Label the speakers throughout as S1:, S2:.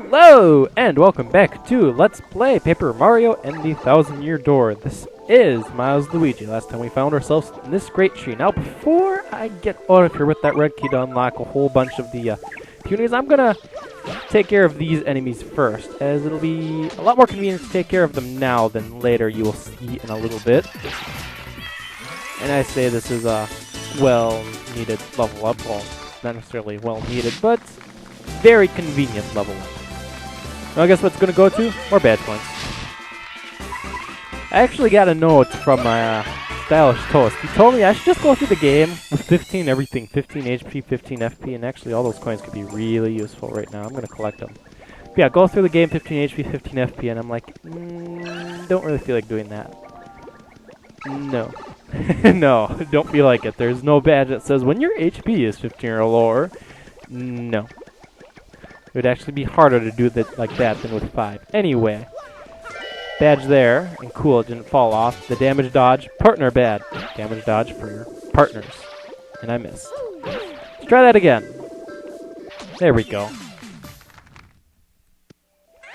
S1: Hello, and welcome back to Let's Play Paper Mario and the Thousand Year Door. This is Miles Luigi. Last time we found ourselves in this great tree. Now, before I get out of here with that red key to unlock a whole bunch of the Punies, I'm gonna take care of these enemies first, as it'll be a lot more convenient to take care of them now than later, you will see in a little bit. And I say this is a well-needed level up. Well, not necessarily well-needed, but very convenient level up. Now, I guess what's going to go to? More badge points. I actually got a note from my Stylish Toast. He told me I should just go through the game with 15 everything. 15 HP, 15 FP, and actually all those coins could be really useful right now. I'm going to collect them. But yeah, go through the game, 15 HP, 15 FP, and I'm like, don't really feel like doing that. No. No, don't feel like it. There's no badge that says when your HP is 15 or lower. No. It would actually be harder to do that like that than with 5. Anyway, badge there, and cool, it didn't fall off. The damage dodge, partner bad. Damage dodge for your partners. And I missed. Let's try that again. There we go.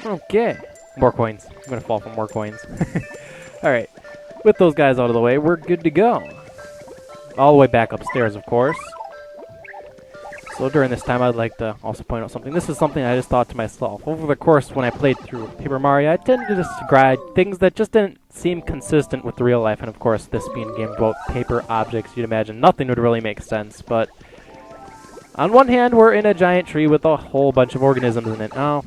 S1: Okay. More coins. I'm going to fall for more coins. Alright. With those guys out of the way, we're good to go. All the way back upstairs, of course. So during this time, I'd like to also point out something. This is something I just thought to myself. Over the course, when I played through Paper Mario, I tended to describe things that just didn't seem consistent with real life. And of course, this being a game about paper objects, you'd imagine nothing would really make sense. But on one hand, we're in a giant tree with a whole bunch of organisms in it. Now,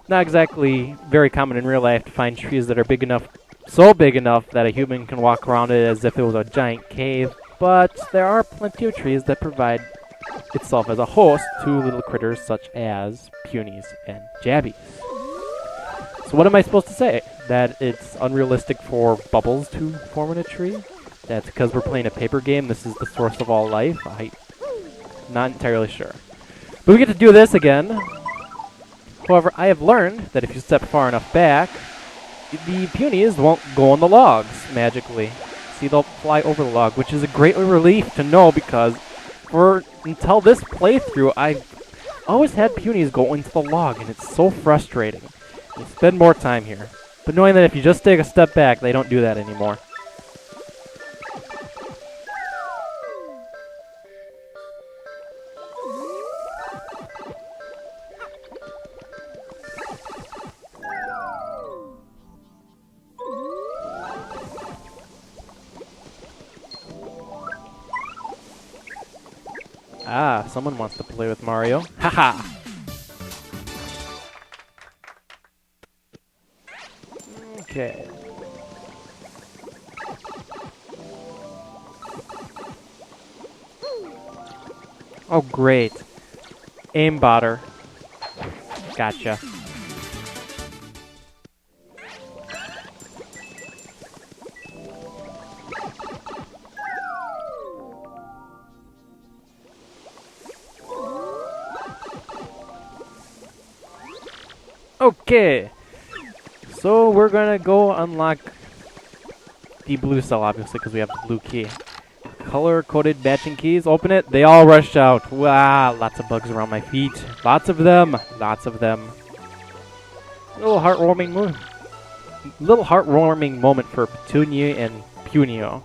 S1: not exactly very common in real life to find trees that are big enough, so big enough that a human can walk around it as if it was a giant cave. But there are plenty of trees that provide itself as a host to little critters such as Punies and Jabbies. So what am I supposed to say? That it's unrealistic for bubbles to form in a tree? That's because we're playing a paper game, this is the source of all life? I'm not entirely sure. But we get to do this again. However, I have learned that if you step far enough back, the Punies won't go on the logs magically. See, they'll fly over the log, which is a great relief to know because until this playthrough, I've always had Punies go into the log, and it's so frustrating. You spend more time here. But knowing that if you just take a step back, they don't do that anymore. Ah, someone wants to play with Mario. Haha! Okay. Oh, great. Aimbotter. Gotcha. Okay, so we're gonna go unlock the blue cell, obviously, because we have the blue key. Color-coded matching keys, open it, they all rush out. Wow, lots of bugs around my feet. Lots of them, lots of them. Little heartwarming moment for Petuni and Punio.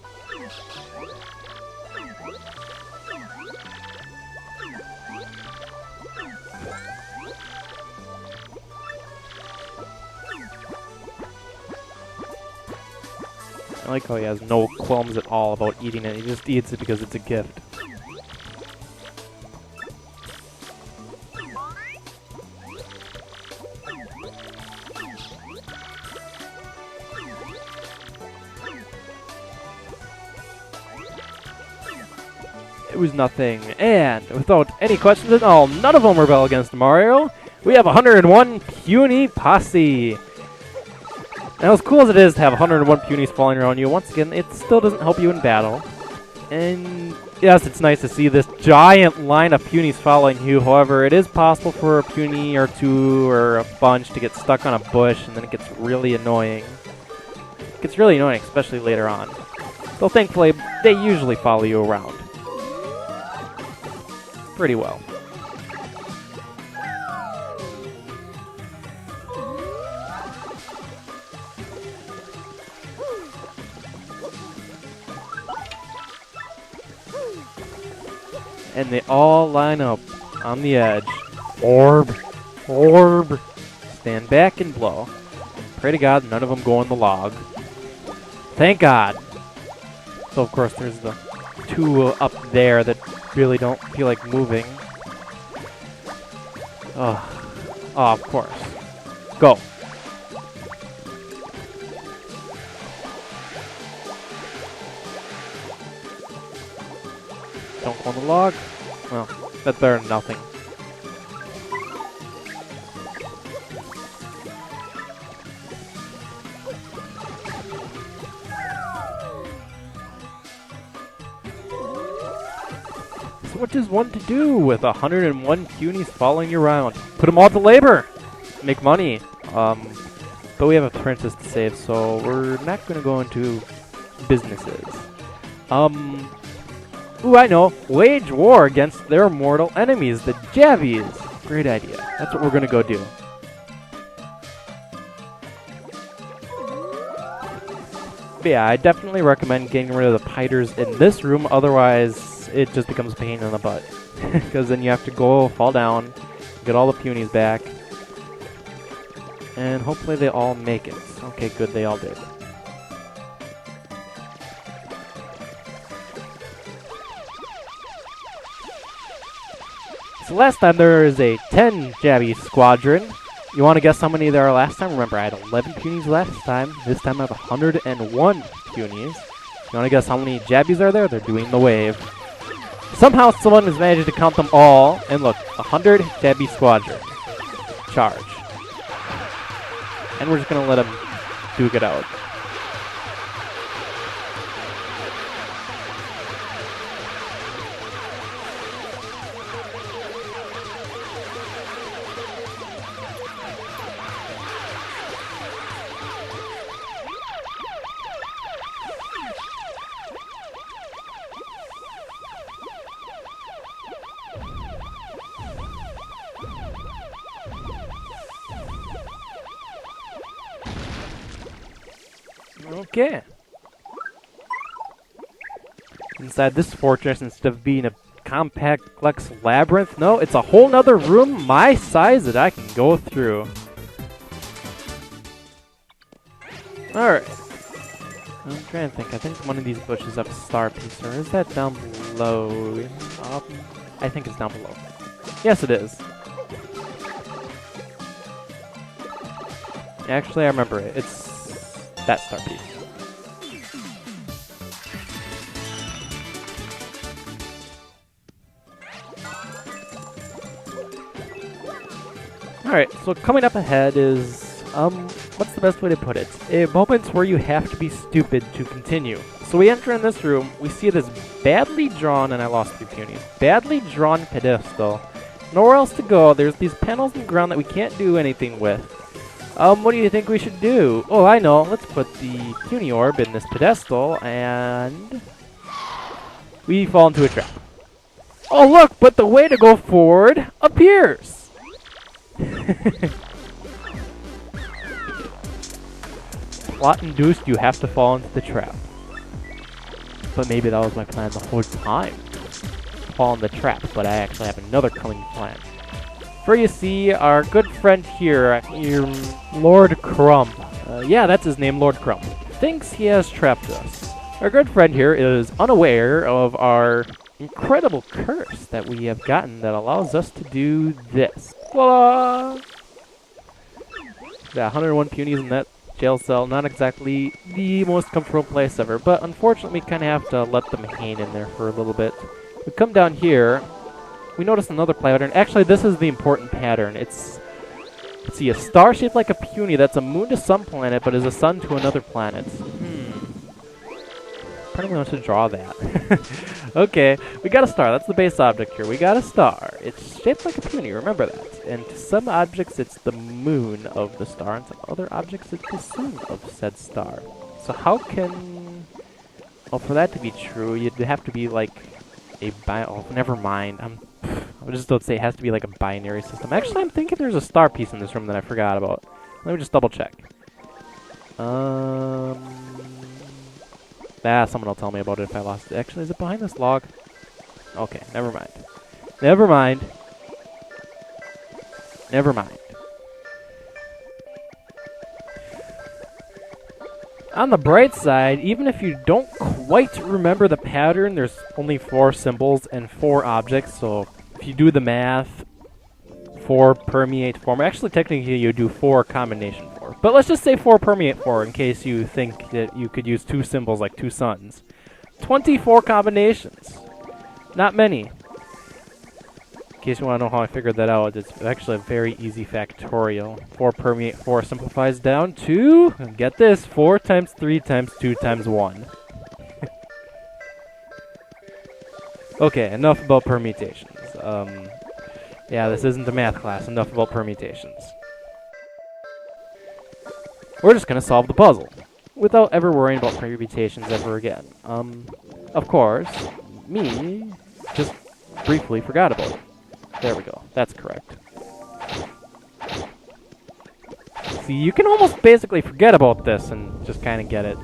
S1: I like how he has no qualms at all about eating it. He just eats it because it's a gift. It was nothing. And without any questions at all, none of them rebel against Mario. We have 101 Puni Posse. Now, as cool as it is to have 101 Punies falling around you, once again, it still doesn't help you in battle. And yes, it's nice to see this giant line of Punies following you. However, it is possible for a Puni or two or a bunch to get stuck on a bush, and then it gets really annoying. It gets really annoying, especially later on. Though thankfully, they usually follow you around pretty well. and they all line up on the edge. Orb! Orb! Stand back and blow. Pray to God none of them go in the log. Thank God! So of course there's the two up there that really don't feel like moving. Oh, of course. Go! Don't go on the log? Well, that's better than nothing. So what does one to do with 101 Punies following you around? Put them all to labor! Make money. But we have a princess to save, so we're not going to go into businesses. Ooh, I know. Wage war against their mortal enemies, the Jabbies. Great idea. That's what we're going to go do. But yeah, I definitely recommend getting rid of the piters in this room, otherwise it just becomes a pain in the butt. Because then you have to go, fall down, get all the Punies back, and hopefully they all make it. Okay, good, they all did. So last time there was a 10 Jabby squadron. You want to guess how many there are last time? Remember, I had 11 Punies last time. This time I have 101 Punies. You want to guess how many Jabbies are there? They're doing the wave. Somehow someone has managed to count them all. And look, 100 Jabby squadron. Charge. And we're just going to let them duke it out. Okay. Inside this fortress, instead of being a complex labyrinth, no, it's a whole nother room my size that I can go through. Alright. I'm trying to think. I think one of these bushes have a star piece, or is that down below? I think it's down below. Yes, it is. Actually, I remember it. It's that star piece. Alright, so coming up ahead is, what's the best way to put it? A moment where you have to be stupid to continue. So we enter in this room, we see this badly drawn, and I lost 3 Punies, badly drawn pedestal. Nowhere else to go, there's these panels in the ground that we can't do anything with. What do you think we should do? Oh, I know, let's put the Puni Orb in this pedestal, and we fall into a trap. Oh look, but the way to go forward appears! Plot induced, you have to fall into the trap. But maybe that was my plan the whole time. Fall in the trap, but I actually have another coming plan. For you see, our good friend here, Lord Crumb. Yeah, that's his name, Lord Crumb. Thinks he has trapped us. Our good friend here is unaware of our incredible curse that we have gotten that allows us to do this. Voila! Yeah, 101 Punies in that jail cell. Not exactly the most comfortable place ever, but unfortunately we kind of have to let them hang in there for a little bit. We come down here, we notice another pattern. Actually, this is the important pattern. It's, let's see, a star shaped like a Puni that's a moon to some planet, but is a sun to another planet. Probably want to draw that. Okay, we got a star. That's the base object here. We got a star. It's shaped like a Puni, remember that. And to some objects, it's the moon of the star, and to other objects, it's the sun of said star. So how can... Well, for that to be true, you'd have to be like a oh, never mind. I just don't say it has to be like a binary system. Actually, I'm thinking there's a star piece in this room that I forgot about. Let me just double check. Someone will tell me about it if I lost it. Actually, is it behind this log? Okay, never mind. Never mind. Never mind. On the bright side, even if you don't quite remember the pattern, there's only 4 symbols and 4 objects, so if you do the math, 4 permeate 4. Actually, technically, you do 4 combination 4. But let's just say 4 permeate 4 in case you think that you could use 2 symbols like 2 suns. 24 combinations. Not many. In case you want to know how I figured that out, it's actually a very easy factorial. 4 permeate 4 simplifies down to, get this, 4 times 3 times 2 times 1. Okay, enough about permutations. Yeah, this isn't a math class. Enough about permutations. We're just going to solve the puzzle without ever worrying about permutations ever again. Of course, me just briefly forgot about it. There we go. That's correct. See, you can almost basically forget about this and just kind of get it.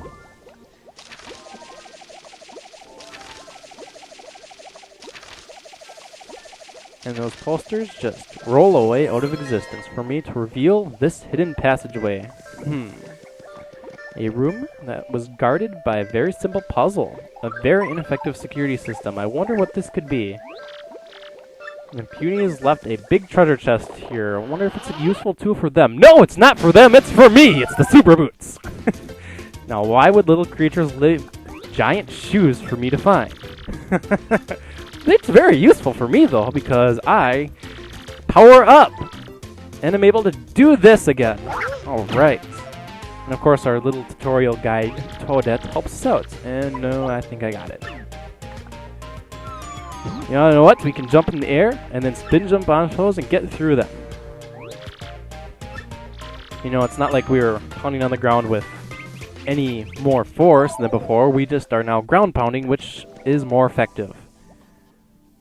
S1: And those posters just roll away out of existence for me to reveal this hidden passageway. A room that was guarded by a very simple puzzle. A very ineffective security system. I wonder what this could be. And Punies left a big treasure chest here. I wonder if it's a useful tool for them. No, it's not for them, it's for me! It's the super boots! Now, why would little creatures leave giant shoes for me to find? It's very useful for me, though, because I power up! And I'm able to do this again. Alright. And of course, our little tutorial guide, Toadette, helps us out. And no, I think I got it. You know what? We can jump in the air, and then spin jump on those and get through them. You know, it's not like we were pounding on the ground with any more force than before. We just are now ground pounding, which is more effective.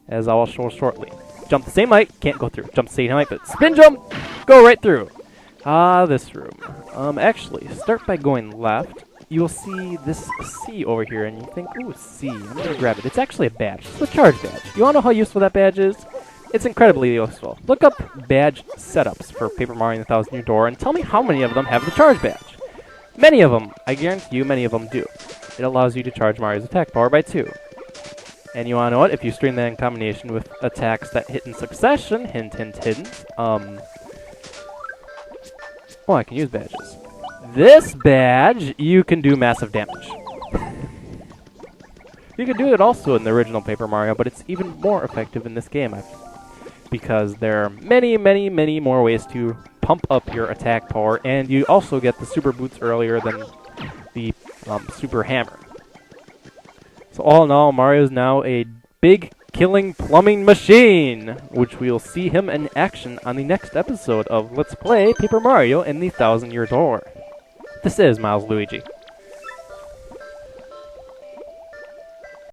S1: As I will show shortly. Jump the same height, can't go through. Jump the same height, but spin jump, go right through. Ah, this room. Actually, start by going left. You'll see this C over here, and you think, ooh, C. I'm going to grab it. It's actually a badge. It's a charge badge. You want to know how useful that badge is? It's incredibly useful. Look up badge setups for Paper Mario and the Thousand Year Door, and tell me how many of them have the charge badge. Many of them. I guarantee you many of them do. It allows you to charge Mario's attack power by 2. And you want to know what? If you string that in combination with attacks that hit in succession, hint, hint, hint, oh, I can use badges. This badge, you can do massive damage. You can do it also in the original Paper Mario, but it's even more effective in this game, because there are many, many, many more ways to pump up your attack power, and you also get the super boots earlier than the super hammer. So all in all, Mario's now a big killing plumbing machine, which we'll see him in action on the next episode of Let's Play Paper Mario and the Thousand Year Door. This is Miles Luigi.